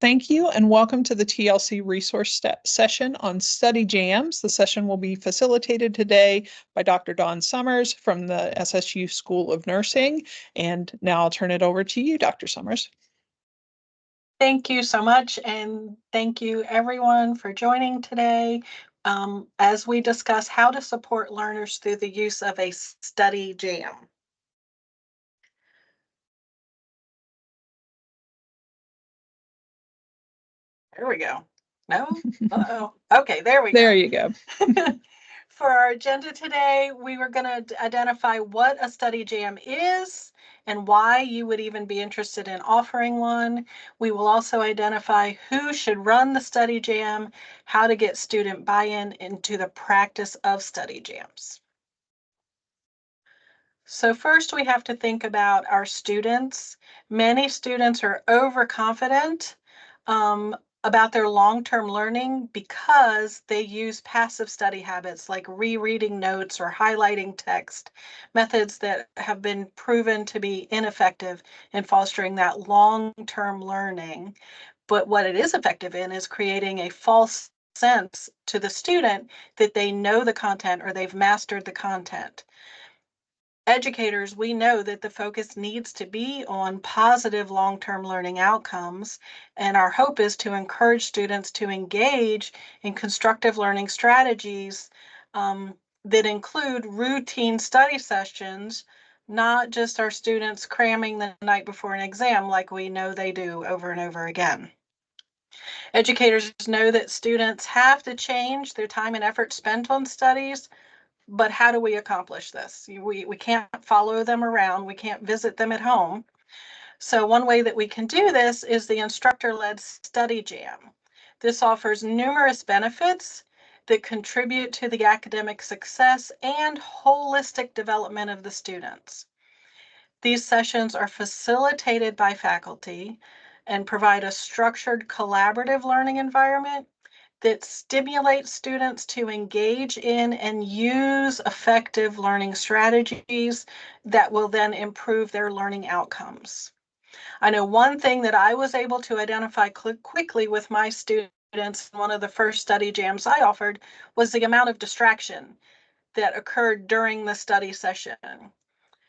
Thank you and welcome to the TLC resource session on study jams. The session will be facilitated today by Dr. Dawn Summers from the SSU School of Nursing. And now I'll turn it over to you, Dr. Summers. Thank you so much, and thank you everyone for joining today as we discuss how to support learners through the use of a study jam. There we go. No? Uh-oh. Okay, there we go. There you go. For our agenda today, we were going to identify what a study jam is and why you would even be interested in offering one. We will also identify who should run the study jam, how to get student buy-in into the practice of study jams. So first we have to think about our students. Many students are overconfident about their long-term learning because they use passive study habits like rereading notes or highlighting text, methods that have been proven to be ineffective in fostering that long-term learning. But what it is effective in is creating a false sense to the student that they know the content or they've mastered the content. Educators, we know that the focus needs to be on positive long-term learning outcomes, and our hope is to encourage students to engage in constructive learning strategies that include routine study sessions, not just our students cramming the night before an exam like we know they do over and over again. Educators know that students have to change their time and effort spent on studies. But how do we accomplish this? We can't follow them around. We can't visit them at home. So one way that we can do this is the instructor-led study jam. This offers numerous benefits that contribute to the academic success and holistic development of the students. These sessions are facilitated by faculty and provide a structured collaborative learning environment that stimulates students to engage in and use effective learning strategies that will then improve their learning outcomes. I know one thing that I was able to identify quickly with my students, one of the first study jams I offered, was the amount of distraction that occurred during the study session.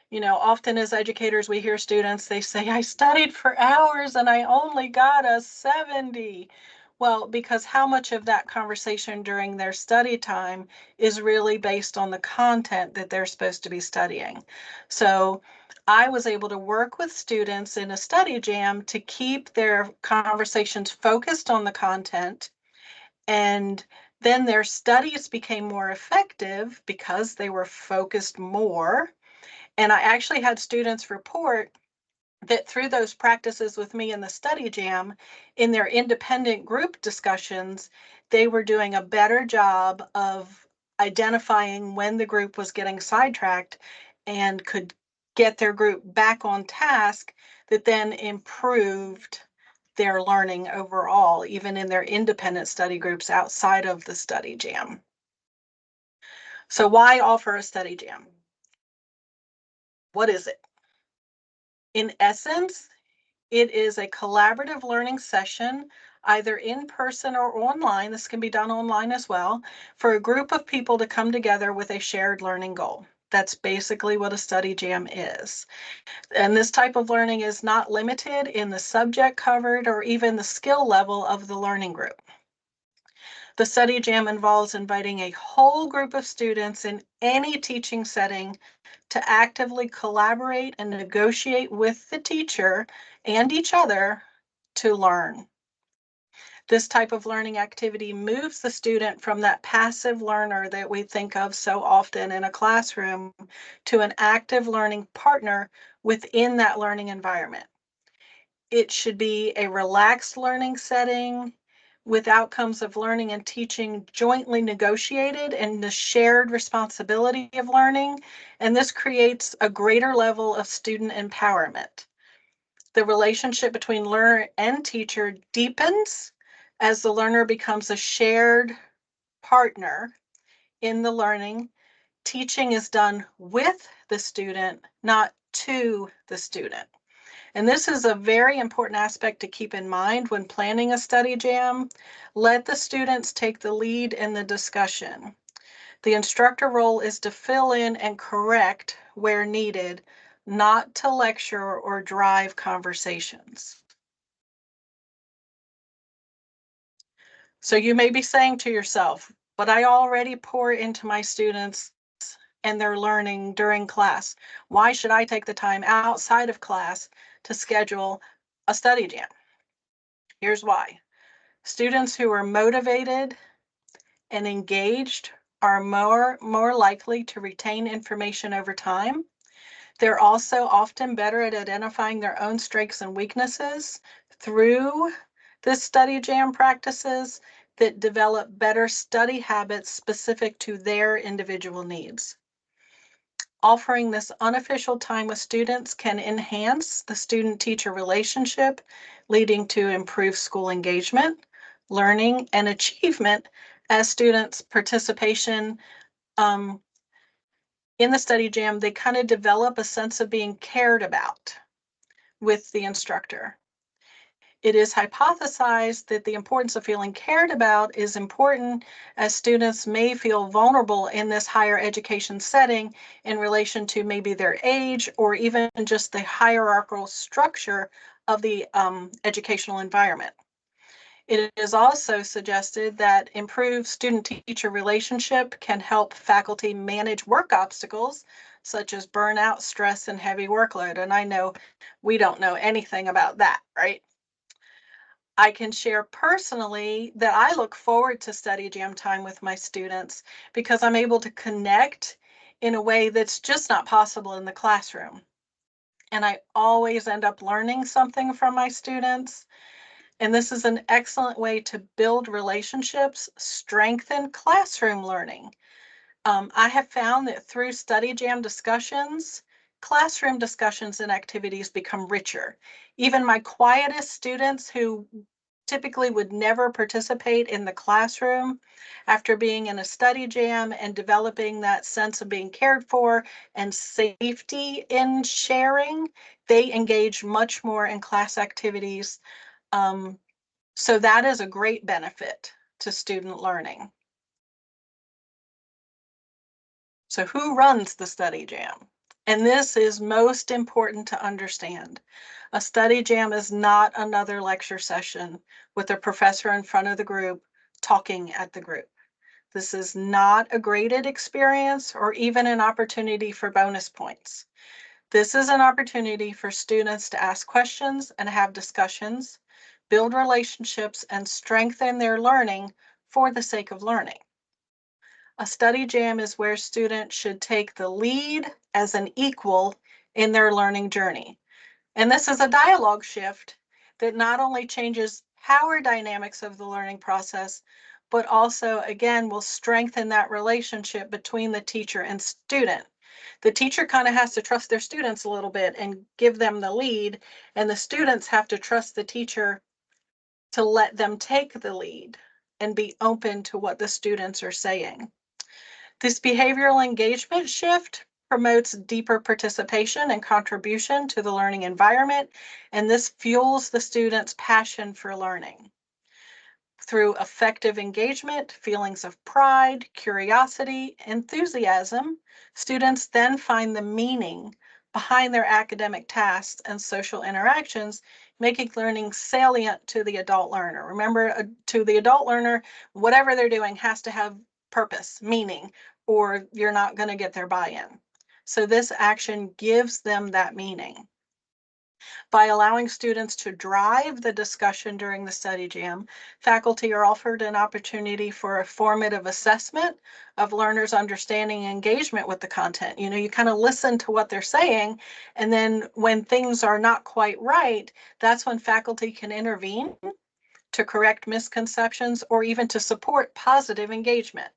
You know, often as educators, we hear students, they say, I studied for hours and I only got a 70. Well, because how much of that conversation during their study time is really based on the content that they're supposed to be studying. So I was able to work with students in a study jam to keep their conversations focused on the content, and then their studies became more effective because they were focused more. And I actually had students report that through those practices with me in the study jam, in their independent group discussions, they were doing a better job of identifying when the group was getting sidetracked and could get their group back on task, that then improved their learning overall, even in their independent study groups outside of the study jam. So why offer a study jam? What is it? In essence, it is a collaborative learning session, either in person or online. This can be done online as well, for a group of people to come together with a shared learning goal. That's basically what a study jam is. And this type of learning is not limited in the subject covered or even the skill level of the learning group. The study jam involves inviting a whole group of students in any teaching setting to actively collaborate and negotiate with the teacher and each other to learn. This type of learning activity moves the student from that passive learner that we think of so often in a classroom to an active learning partner within that learning environment. It should be a relaxed learning setting with outcomes of learning and teaching jointly negotiated and the shared responsibility of learning. And this creates a greater level of student empowerment. The relationship between learner and teacher deepens as the learner becomes a shared partner in the learning. Teaching is done with the student, not to the student. And this is a very important aspect to keep in mind when planning a study jam. Let the students take the lead in the discussion. The instructor role is to fill in and correct where needed, not to lecture or drive conversations. So you may be saying to yourself, but I already pour into my students and their learning during class. Why should I take the time outside of class to schedule a study jam? Here's why. Students who are motivated and engaged are more likely to retain information over time. They're also often better at identifying their own strengths and weaknesses through the study jam practices that develop better study habits specific to their individual needs. Offering this unofficial time with students can enhance the student-teacher relationship, leading to improved school engagement, learning, and achievement as students' participation in the study jam, they kind of develop a sense of being cared about with the instructor. It is hypothesized that the importance of feeling cared about is important as students may feel vulnerable in this higher education setting in relation to maybe their age or even just the hierarchical structure of the educational environment. It is also suggested that improved student-teacher relationship can help faculty manage work obstacles such as burnout, stress, and heavy workload. And I know we don't know anything about that, right? I can share personally that I look forward to study jam time with my students because I'm able to connect in a way that's just not possible in the classroom. And I always end up learning something from my students. And this is an excellent way to build relationships, strengthen classroom learning. I have found that through study jam discussions, classroom discussions and activities become richer. Even my quietest students who typically would never participate in the classroom, after being in a study jam and developing that sense of being cared for and safety in sharing, they engage much more in class activities. um, so that is a great benefit to student learning. So who runs the study jam? And this is most important to understand. A study jam is not another lecture session with a professor in front of the group talking at the group. This is not a graded experience or even an opportunity for bonus points. This is an opportunity for students to ask questions and have discussions, build relationships, and strengthen their learning for the sake of learning. A study jam is where students should take the lead as an equal in their learning journey. And this is a dialogue shift that not only changes power dynamics of the learning process, but also, again, will strengthen that relationship between the teacher and student. The teacher kind of has to trust their students a little bit and give them the lead, and the students have to trust the teacher to let them take the lead and be open to what the students are saying. This behavioral engagement shift promotes deeper participation and contribution to the learning environment, and this fuels the students' passion for learning. Through effective engagement, feelings of pride, curiosity, enthusiasm, students then find the meaning behind their academic tasks and social interactions, making learning salient to the adult learner. Remember, to the adult learner, whatever they're doing has to have purpose, meaning, or you're not going to get their buy-in. So this action gives them that meaning. By allowing students to drive the discussion during the study jam, faculty are offered an opportunity for a formative assessment of learners' understanding and engagement with the content. You know, you kind of listen to what they're saying, and then when things are not quite right, that's when faculty can intervene to correct misconceptions or even to support positive engagement.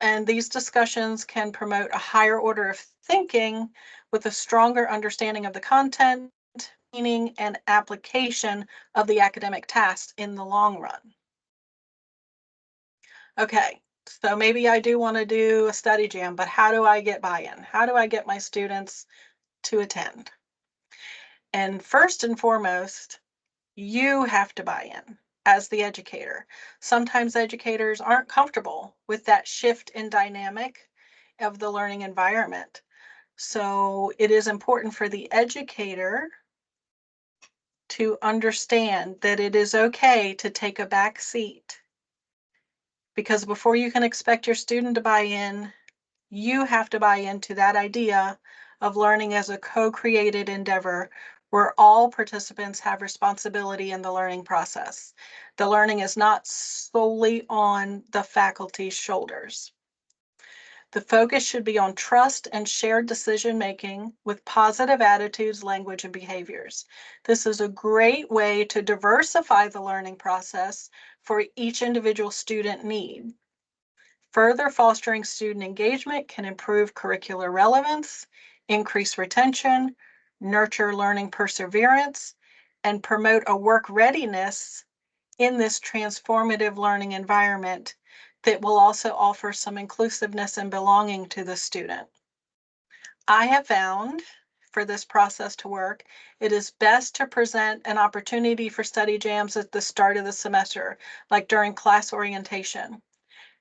And these discussions can promote a higher order of thinking with a stronger understanding of the content, meaning, and application of the academic tasks in the long run. Okay, so maybe I do want to do a study jam, but how do I get buy-in? How do I get my students to attend? And first and foremost, you have to buy in as the educator. Sometimes educators aren't comfortable with that shift in dynamic of the learning environment. So it is important for the educator to understand that it is okay to take a back seat, because before you can expect your student to buy in, you have to buy into that idea of learning as a co-created endeavor where all participants have responsibility in the learning process. The learning is not solely on the faculty's shoulders. The focus should be on trust and shared decision making with positive attitudes, language, and behaviors. This is a great way to diversify the learning process for each individual student need. Further fostering student engagement can improve curricular relevance, increase retention, nurture learning perseverance, and promote a work readiness in this transformative learning environment that will also offer some inclusiveness and belonging to the student. I have found for this process to work, it is best to present an opportunity for study jams at the start of the semester, like during class orientation.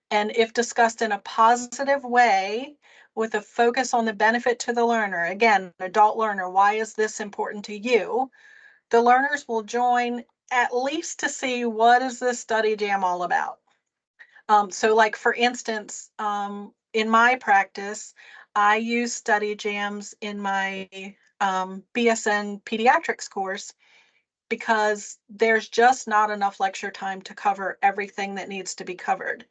And if discussed in a positive way with a focus on the benefit to the learner, again, adult learner, why is this important to you? The learners will join at least to see what is this study jam all about. So like for instance, in my practice, I use study jams in my BSN pediatrics course because there's just not enough lecture time to cover everything that needs to be covered.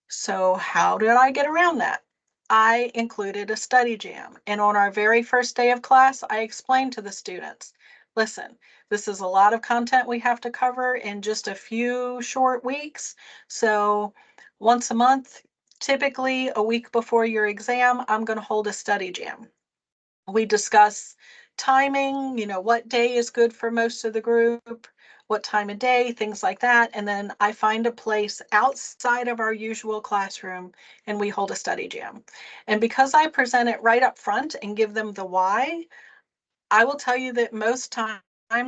So how did I get around that? I included a study jam. And on our very first day of class, I explained to the students, listen, this is a lot of content we have to cover in just a few short weeks. So once a month, typically a week before your exam, I'm going to hold a study jam. We discuss timing, what day is good for most of the group, what time of day, things like that. And then I find a place outside of our usual classroom and we hold a study jam. And because I present it right up front and give them the why, I will tell you that most times I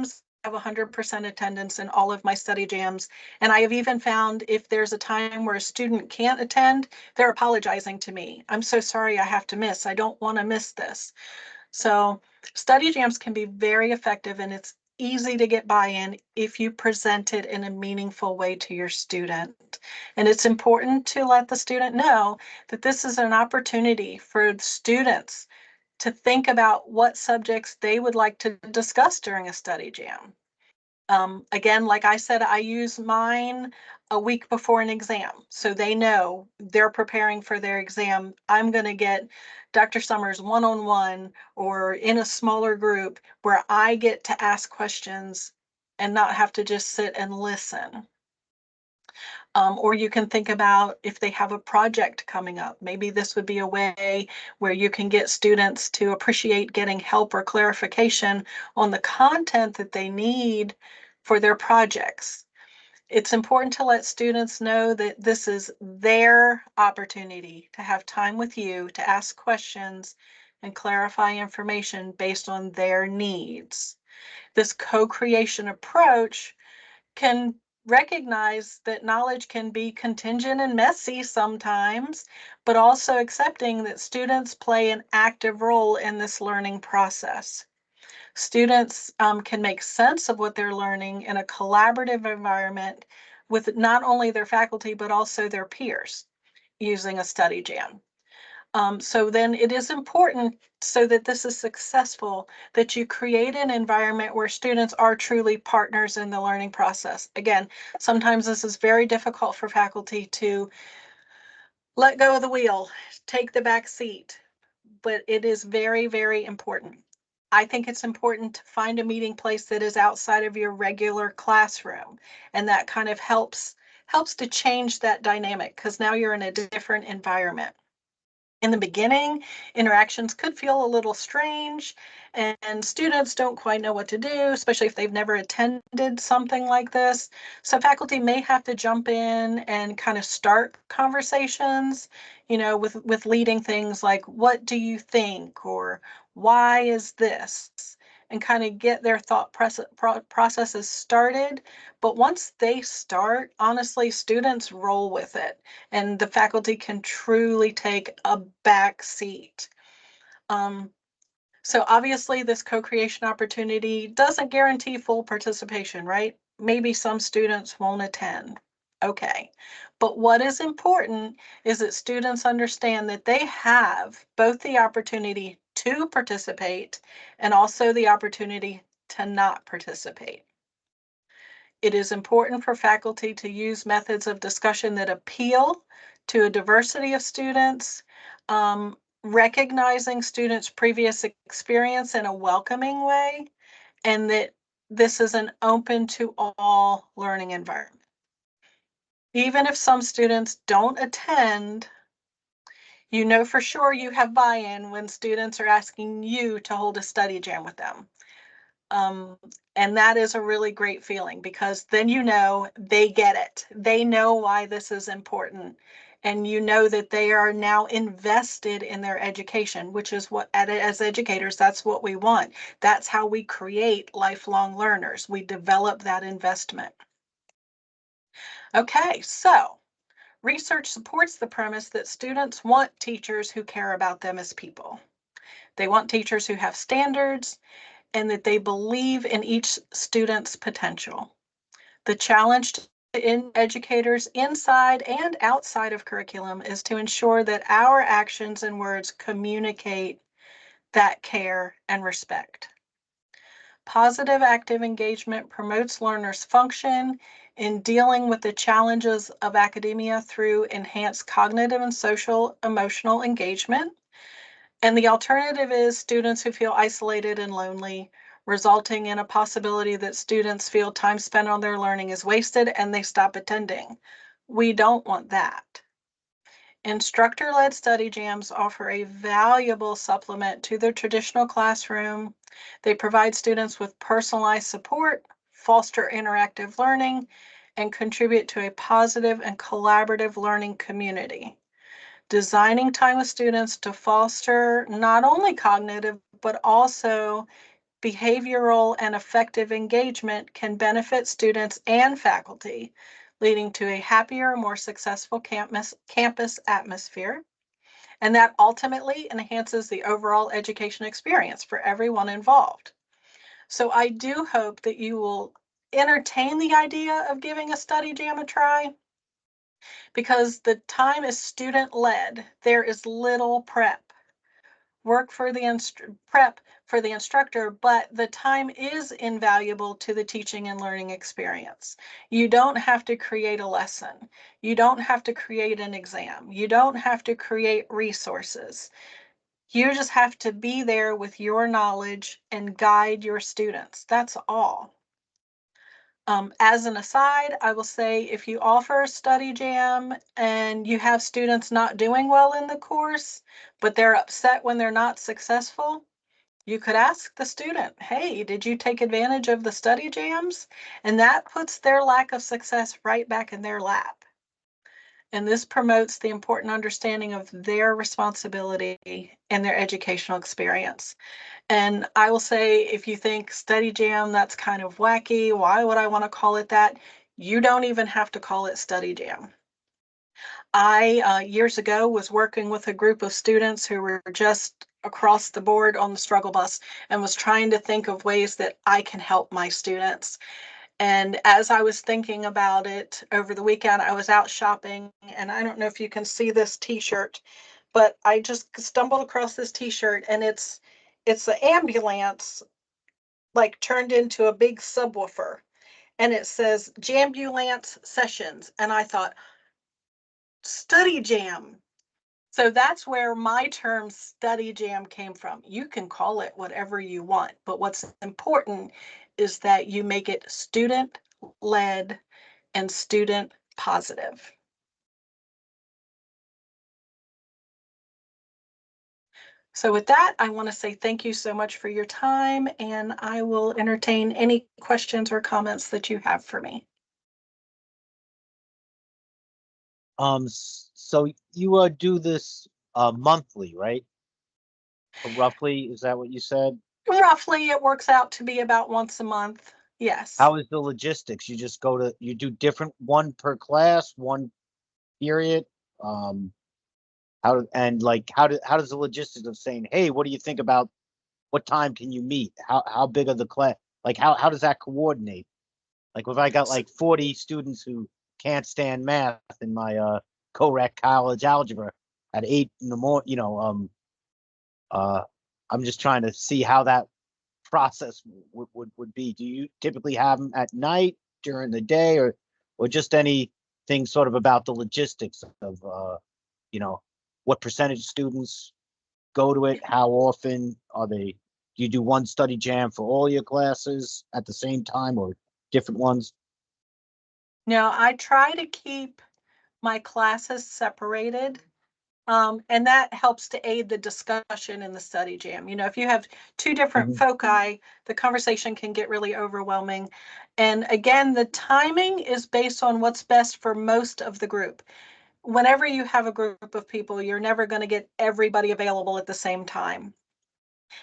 have 100% attendance in all of my study jams. And I have even found if there's a time where a student can't attend, they're apologizing to me. I'm so sorry I have to miss. I don't want to miss this. So study jams can be very effective, and it's easy to get buy-in if you present it in a meaningful way to your student. And it's important to let the student know that this is an opportunity for students to think about what subjects they would like to discuss during a study jam. Again, like I said, I use mine a week before an exam. So they know they're preparing for their exam. I'm going to get Dr. Summers one-on-one or in a smaller group where I get to ask questions and not have to just sit and listen. Or you can think about if they have a project coming up. Maybe this would be a way where you can get students to appreciate getting help or clarification on the content that they need for their projects. It's important to let students know that this is their opportunity to have time with you, to ask questions and clarify information based on their needs. This co-creation approach can recognize that knowledge can be contingent and messy sometimes, but also accepting that students play an active role in this learning process. Students can make sense of what they're learning in a collaborative environment with not only their faculty, but also their peers using a study jam. So then it is important, so that this is successful, that you create an environment where students are truly partners in the learning process. Again, sometimes this is very difficult for faculty to let go of the wheel, take the back seat, but it is very, very important. I think it's important to find a meeting place that is outside of your regular classroom, and that kind of helps to change that dynamic because now you're in a different environment. In the beginning, interactions could feel a little strange, and students don't quite know what to do, especially if they've never attended something like this. So faculty may have to jump in and kind of start conversations, with leading things like, what do you think? Or why is this? and kind of get their thought processes started. But once they start, honestly, students roll with it, and the faculty can truly take a back seat. Um, so obviously, this co-creation opportunity doesn't guarantee full participation, right? Maybe some students won't attend. Okay. But what is important is that students understand that they have both the opportunity to participate and also the opportunity to not participate. It is important for faculty to use methods of discussion that appeal to a diversity of students, recognizing students' previous experience in a welcoming way, and that this is an open to all learning environment. Even if some students don't attend, you know for sure you have buy-in when students are asking you to hold a study jam with them. Um, and that is a really great feeling because then you know they get it. They know why this is important. And you know that they are now invested in their education, which is what, as educators, that's what we want. That's how we create lifelong learners. We develop that investment. Okay, so research supports the premise that students want teachers who care about them as people. They want teachers who have standards and that they believe in each student's potential. The challenge in educators inside and outside of curriculum is to ensure that our actions and words communicate that care and respect. Positive active engagement promotes learners' function in dealing with the challenges of academia through enhanced cognitive and social emotional engagement. And the alternative is students who feel isolated and lonely, resulting in a possibility that students feel time spent on their learning is wasted and they stop attending. We don't want that. Instructor-led study jams offer a valuable supplement to the traditional classroom. They provide students with personalized support, foster interactive learning, and contribute to a positive and collaborative learning community. Designing time with students to foster not only cognitive, but also behavioral and effective engagement can benefit students and faculty, leading to a happier, more successful campus atmosphere. And that ultimately enhances the overall education experience for everyone involved. So I do hope that you will entertain the idea of giving a study jam a try because the time is student led. There is little work for the prep for the instructor, but the time is invaluable to the teaching and learning experience. You don't have to create a lesson. You don't have to create an exam. You don't have to create resources. You just have to be there with your knowledge and guide your students. That's all. As an aside, I will say if you offer a study jam and you have students not doing well in the course, but they're upset when they're not successful, you could ask the student, hey, did you take advantage of the study jams? And that puts their lack of success right back in their lap. And this promotes the important understanding of their responsibility and their educational experience. And I will say, if you think study jam, that's kind of wacky, why would I want to call it that? You don't even have to call it study jam. I, years ago, was working with a group of students who were just across the board on the struggle bus and was trying to think of ways that I can help my students. And as I was thinking about it over the weekend, I was out shopping, and I don't know if you can see this t-shirt, but I just stumbled across this t-shirt, and it's the ambulance like turned into a big subwoofer, and it says Jambulance Sessions, and I thought study jam. So that's where my term study jam came from. You can call it whatever you want, but what's important is that you make it student led and student positive. So with that, I want to say thank you so much for your time, and I will entertain any questions or comments that you have for me. So you do this monthly, right? Roughly, is that what you said? Roughly, it works out to be about once a month. Yes. How is the logistics? You just go to, you do different, one per class, one period. Um, and like, how does the logistics of saying, hey, what do you think about what time can you meet? How big are the class? Like, how does that coordinate? Like, if I got S- like 40 students who can't stand math in my co-rec college algebra at 8 in the morning, uh, I'm just trying to see how that process would be. Do you typically have them at night, during the day, or just anything sort of about the logistics of you know, what percentage of students go to it? How often are they? Do you do one study jam for all your classes at the same time, or different ones? Now, I try to keep my classes separated. And that helps to aid the discussion in the study jam. You know, if you have two different Mhm. foci, the conversation can get really overwhelming. And again, the timing is based on what's best for most of the group. Whenever you have a group of people, you're never going to get everybody available at the same time.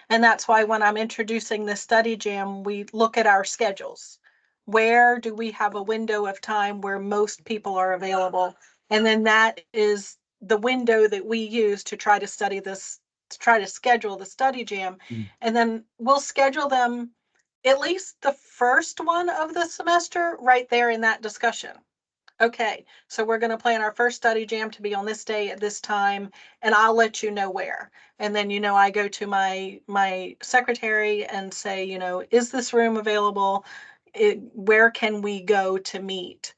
And that's why when I'm introducing the study jam, we look at our schedules. Where do we have a window of time where most people are available? And then that is the window that we use to try to study this, to try to schedule the study jam. Mm. And then we'll schedule them at least the first one of the semester right there in that discussion. Okay, so we're going to plan our first study jam to be on this day at this time, and I'll let you know where. And then, I go to my secretary and say, is this room available? Where can we go to meet?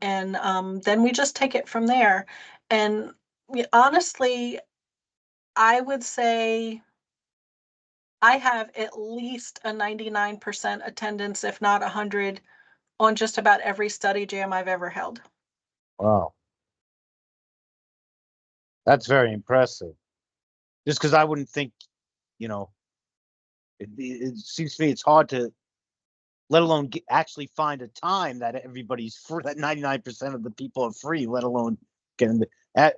And then we just take it from there. And honestly, I would say I have at least a 99% attendance, if not 100, on just about every study jam I've ever held. Wow, that's very impressive. Just because I wouldn't think, you know, it seems to me it's hard to, let alone actually find a time that everybody's free, that 99% of the people are free, let alone getting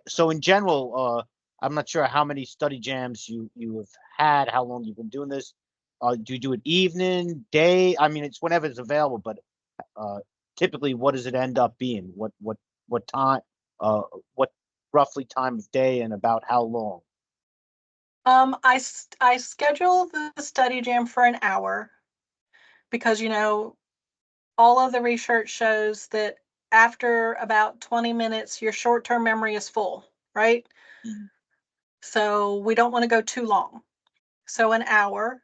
so in general, I'm not sure how many study jams you have had, how long you've been doing this. Do you do it evening, day? I mean, it's whenever it's available, but uh, typically, what does it end up being? What time? Uh, what roughly time of day and about how long? I schedule the study jam for an hour because, all of the research shows that after about 20 minutes, your short-term memory is full, right? Mhm. So we don't want to go too long. So an hour.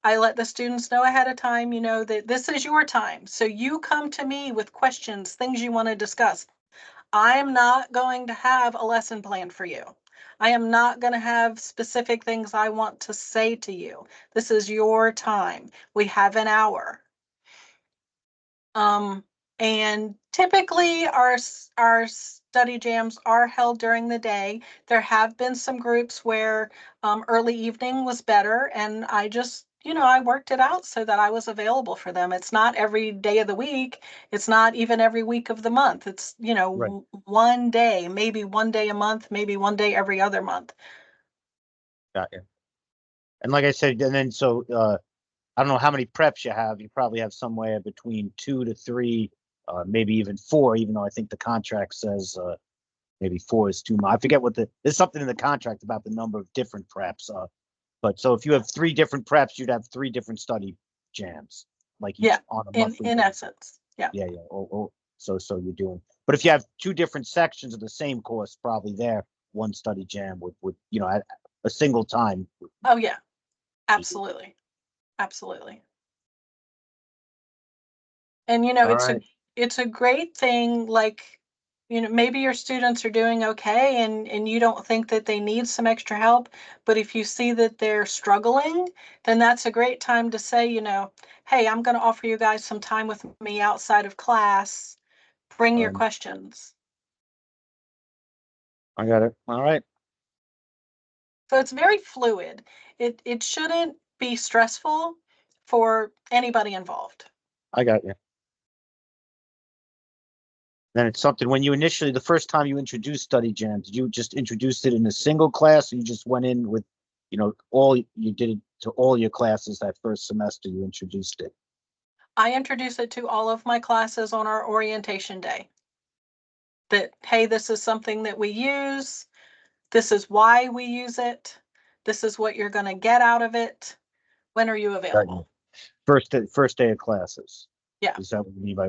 I let the students know ahead of time, that this is your time. So you come to me with questions, things you want to discuss. I'm not going to have a lesson plan for you. I am not going to have specific things I want to say to you. This is your time. We have an hour. Um, and typically our study jams are held during the day. There have been some groups where early evening was better, and I just, I worked it out so that I was available for them. It's not every day of the week. It's not even every week of the month. It's, Right. one day, maybe one day a month, maybe one day every other month. Got you. And like I said, and then so I don't know how many preps you have. You probably have somewhere between 2 to 3, maybe even 4, even though I think the contract says maybe 4 is too much. I forget there's something in the contract about the number of different preps. But so if you have 3 different preps, you'd have 3 different study jams, like each Yeah, on a in monthly in basis. essence. Yeah. Yeah, yeah. So you're doing. But if you have 2 different sections of the same course, probably there one study jam would at a single time would Oh yeah, be good. absolutely. Absolutely. And All right. it's a great thing, like, maybe your students are doing okay and you don't think that they need some extra help, but if you see that they're struggling, then that's a great time to say, hey, I'm going to offer you guys some time with me outside of class. Bring your Um, questions. I got it. All right. So it's very fluid. It shouldn't be stressful for anybody involved. I got you. Then it's something when you initially, the first time you introduced study jams, did you just introduce it in a single class, or you just went in with, all you did it to all your classes that first semester you introduced it? I introduce it to all of my classes on our orientation day. That, hey, this is something that we use. This is why we use it. This is what you're going to get out of it. When are you available? First day of classes. Yeah. Is that what you mean by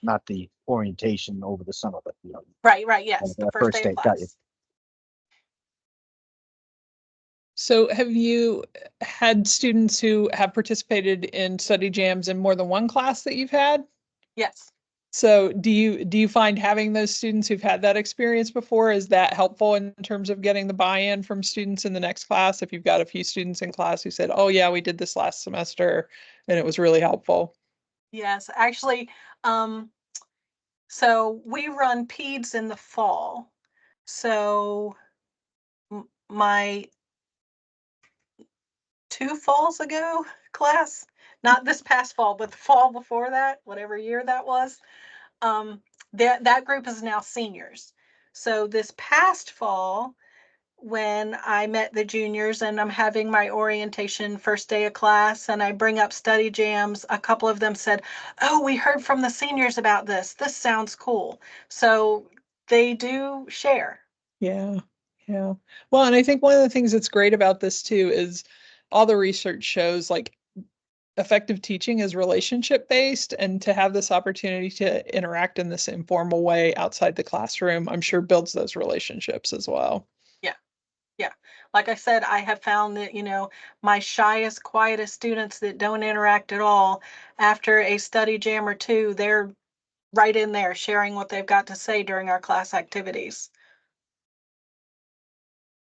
not the orientation over the summer, but Right, yes, the first day of day. Got you. class. So have you had students who have participated in study jams in more than one class that you've had? Yes. So do you find having those students who've had that experience before, is that helpful in terms of getting the buy-in from students in the next class? If you've got a few students in class who said, oh yeah, we did this last semester and it was really helpful. Yes, actually, so we run peds in the fall. So my 2 falls ago class, not this past fall, but the fall before that, whatever year that was, that group is now seniors. So this past fall, when I met the juniors and I'm having my orientation first day of class and I bring up study jams, a couple of them said, oh, we heard from the seniors about this. This sounds cool. So they do share. Yeah, yeah. Well, and I think one of the things that's great about this too is all the research shows like effective teaching is relationship based, and to have this opportunity to interact in this informal way outside the classroom, I'm sure builds those relationships as well. Yeah. Like I said, I have found that, my shyest, quietest students that don't interact at all, after a study jam or two, they're right in there sharing what they've got to say during our class activities.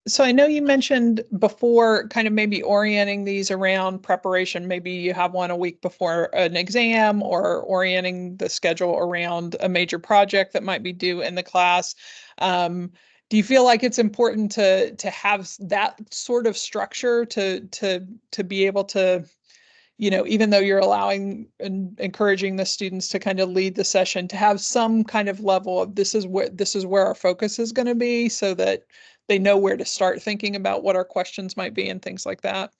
So I know you mentioned before kind of maybe orienting these around preparation. Maybe you have one a week before an exam, or orienting the schedule around a major project that might be due in the class. Do you feel like it's important to have that sort of structure to be able to, even though you're allowing and encouraging the students to kind of lead the session, to have some kind of level of this is where our focus is going to be, so that they know where to start thinking about what our questions might be and things like that?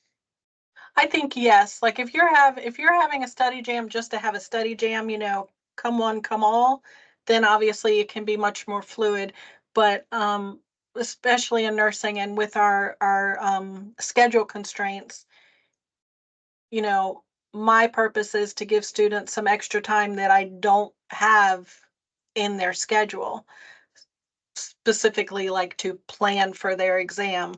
I think yes. Like if you're having a study jam just to have a study jam, come one, come all, then obviously it can be much more fluid. But especially in nursing and with our schedule constraints, you know, my purpose is to give students some extra time that I don't have in their schedule, specifically like to plan for their exam.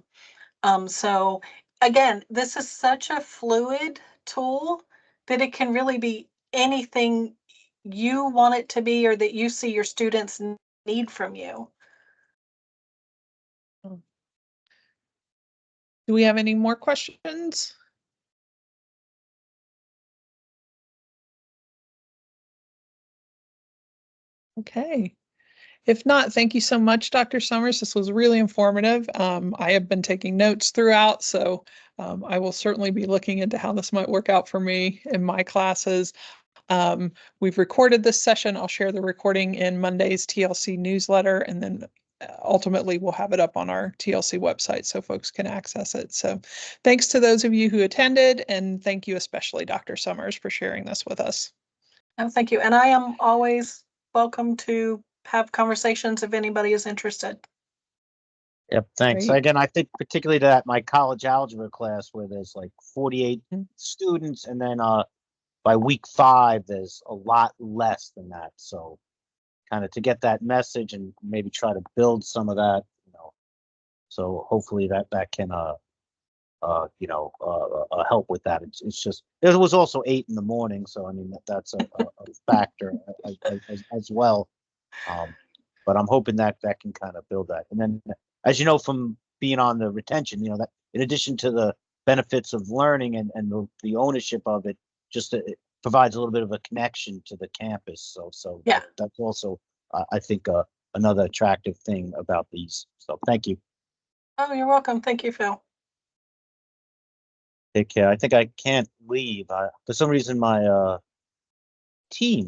So again, this is such a fluid tool that it can really be anything you want it to be or that you see your students need from you. Do we have any more questions? Okay. If not, thank you so much, Dr. Summers. This was really informative. I have been taking notes throughout, so I will certainly be looking into how this might work out for me in my classes. We've recorded this session. I'll share the recording in Monday's TLC newsletter, and then ultimately we'll have it up on our TLC website so folks can access it. So thanks to those of you who attended, and thank you especially, Dr. Summers, for sharing this with us. Oh, thank you. And I am always welcome to have conversations if anybody is interested. Yep, thanks. Great. Again, I think particularly to my college algebra class where there's like 48 students, and then by week 5 there's a lot less than that. So kind of to get that message and maybe try to build some of that, so hopefully that can help with that. It's just it was also 8 in the morning, so I mean that's a factor as well. But I'm hoping that can kind of build that. And then, as you know from being on the retention, that in addition to the benefits of learning and the ownership of it, just it provides a little bit of a connection to the campus. So Yeah. that's also I think another attractive thing about these. So thank you. Oh, you're welcome. Thank you, Phil. Take care. I think I can't leave. For some reason my Teams